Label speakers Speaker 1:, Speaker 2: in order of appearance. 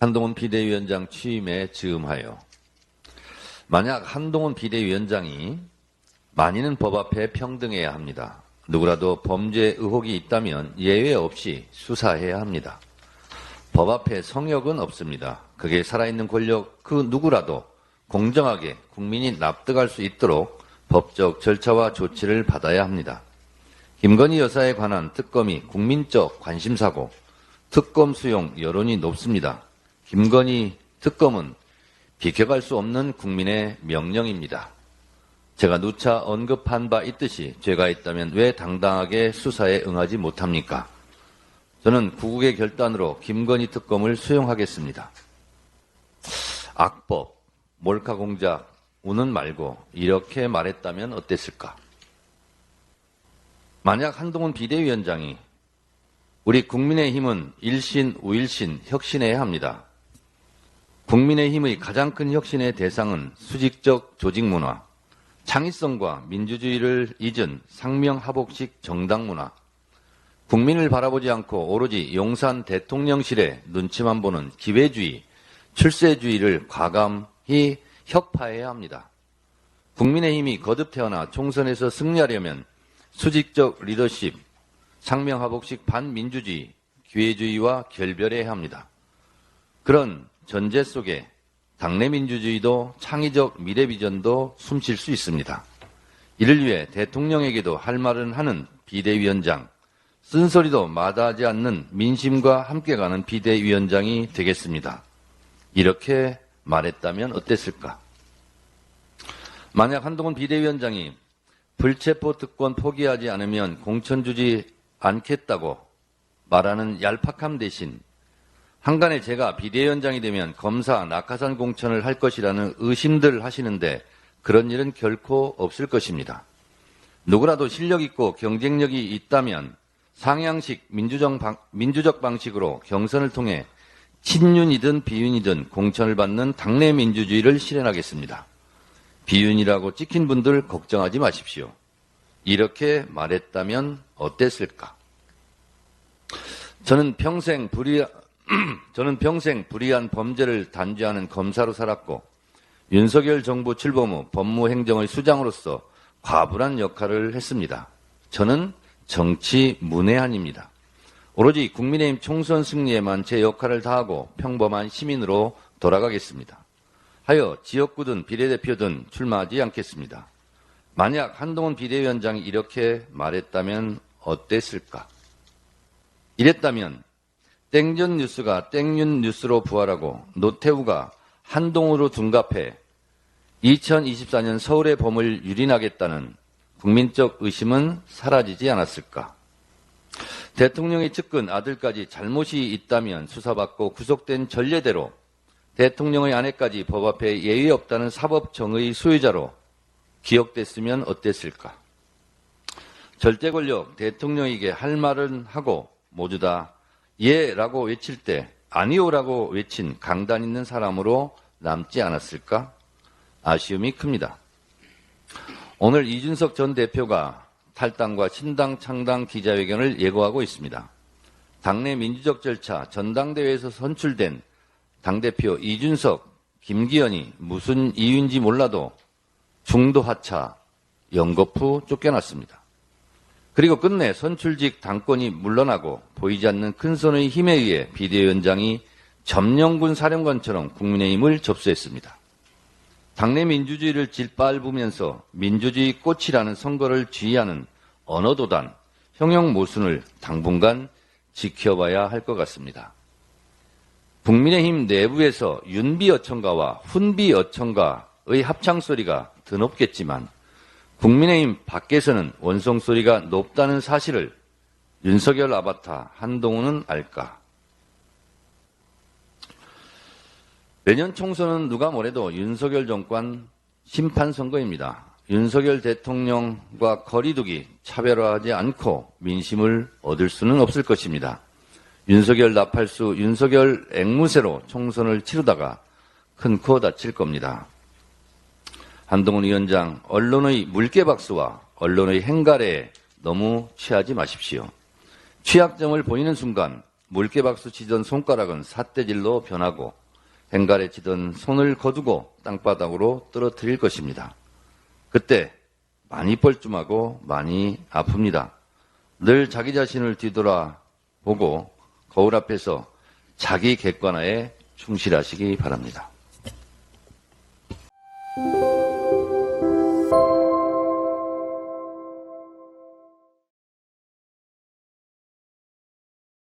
Speaker 1: 한동훈 비대위원장 취임에 즈음하여 만약 한동훈 비대위원장이 만인은 법 앞에 평등해야 합니다. 누구라도 범죄 의혹이 있다면 예외 없이 수사해야 합니다. 법 앞에 성역은 없습니다. 그게 살아있는 권력 그 누구라도 공정하게 국민이 납득할 수 있도록 법적 절차와 조치를 받아야 합니다. 김건희 여사에 관한 특검이 국민적 관심사고 특검 수용 여론이 높습니다. 김건희 특검은 비켜갈 수 없는 국민의 명령입니다. 제가 누차 언급한 바 있듯이 죄가 있다면 왜 당당하게 수사에 응하지 못합니까? 저는 구국의 결단으로 김건희 특검을 수용하겠습니다. 악법, 몰카 공작, 우는 말고 이렇게 말했다면 어땠을까? 만약 한동훈 비대위원장이 우리 국민의힘은 일신, 우일신, 혁신해야 합니다. 국민의힘의 가장 큰 혁신의 대상은 수직적 조직문화, 창의성과 민주주의를 잊은 상명하복식 정당문화, 국민을 바라보지 않고 오로지 용산 대통령실에 눈치만 보는 기회주의, 출세주의를 과감히 혁파해야 합니다. 국민의힘이 거듭 태어나 총선에서 승리하려면 수직적 리더십, 상명하복식 반민주주의, 기회주의와 결별해야 합니다. 그런 전제 속에 당내 민주주의도 창의적 미래비전도 숨쉴 수 있습니다. 이를 위해 대통령에게도 할 말은 하는 비대위원장, 쓴소리도 마다하지 않는 민심과 함께 가는 비대위원장이 되겠습니다. 이렇게 말했다면 어땠을까? 만약 한동훈 비대위원장이 불체포 특권 포기하지 않으면 공천 주지 않겠다고 말하는 얄팍함 대신 한간에 제가 비대위원장이 되면 검사 낙하산 공천을 할 것이라는 의심들 하시는데 그런 일은 결코 없을 것입니다. 누구라도 실력 있고 경쟁력이 있다면 상향식 민주적 방식으로 경선을 통해 친윤이든 비윤이든 공천을 받는 당내 민주주의를 실현하겠습니다. 비윤이라고 찍힌 분들 걱정하지 마십시오. 이렇게 말했다면 어땠을까? 저는 평생 불의한 범죄를 단죄하는 검사로 살았고 윤석열 정부 출범 후 법무행정의 수장으로서 과분한 역할을 했습니다. 저는 정치 문외한입니다. 오로지 국민의힘 총선 승리에만 제 역할을 다하고 평범한 시민으로 돌아가겠습니다. 하여 지역구든 비례대표든 출마하지 않겠습니다. 만약 한동훈 비대위원장이 이렇게 말했다면 어땠을까? 이랬다면 땡전 뉴스가 땡윤 뉴스로 부활하고 노태우가 한동훈으로 둔갑해 2024년 서울의 봄을 유린하겠다는 국민적 의심은 사라지지 않았을까? 대통령의 측근 아들까지 잘못이 있다면 수사받고 구속된 전례대로 대통령의 아내까지 법 앞에 예의 없다는 사법정의 소유자로 기억됐으면 어땠을까? 절대 권력 대통령에게 할 말은 하고 모두 다 예라고 외칠 때 아니오라고 외친 강단 있는 사람으로 남지 않았을까? 아쉬움이 큽니다. 오늘 이준석 전 대표가 탈당과 신당 창당 기자회견을 예고하고 있습니다. 당내 민주적 절차 전당대회에서 선출된 당대표 이준석, 김기현이 무슨 이유인지 몰라도 중도 하차, 연거푸 쫓겨났습니다. 그리고 끝내 선출직 당권이 물러나고 보이지 않는 큰손의 힘에 의해 비대위원장이 점령군 사령관처럼 국민의힘을 접수했습니다. 당내 민주주의를 짓밟으면서 민주주의 꽃이라는 선거를 지휘하는 언어도단, 형용 모순을 당분간 지켜봐야 할 것 같습니다. 국민의힘 내부에서 윤비어천가와 훈비어천가의 합창소리가 드높겠지만 국민의힘 밖에서는 원성소리가 높다는 사실을 윤석열 아바타 한동훈은 알까? 내년 총선은 누가 뭐래도 윤석열 정권 심판선거입니다. 윤석열 대통령과 거리두기, 차별화하지 않고 민심을 얻을 수는 없을 것입니다. 윤석열 나팔수, 윤석열 앵무새로 총선을 치르다가 큰 코 다칠 겁니다. 한동훈 위원장, 언론의 물개박수와 언론의 행가래에 너무 취하지 마십시오. 취약점을 보이는 순간 물개박수 치던 손가락은 삿대질로 변하고 뱅갈에 치던 손을 거두고 땅바닥으로 떨어뜨릴 것입니다. 그때 많이 뻘쭘하고 많이 아픕니다. 늘 자기 자신을 뒤돌아보고 거울 앞에서 자기 객관화에 충실하시기 바랍니다.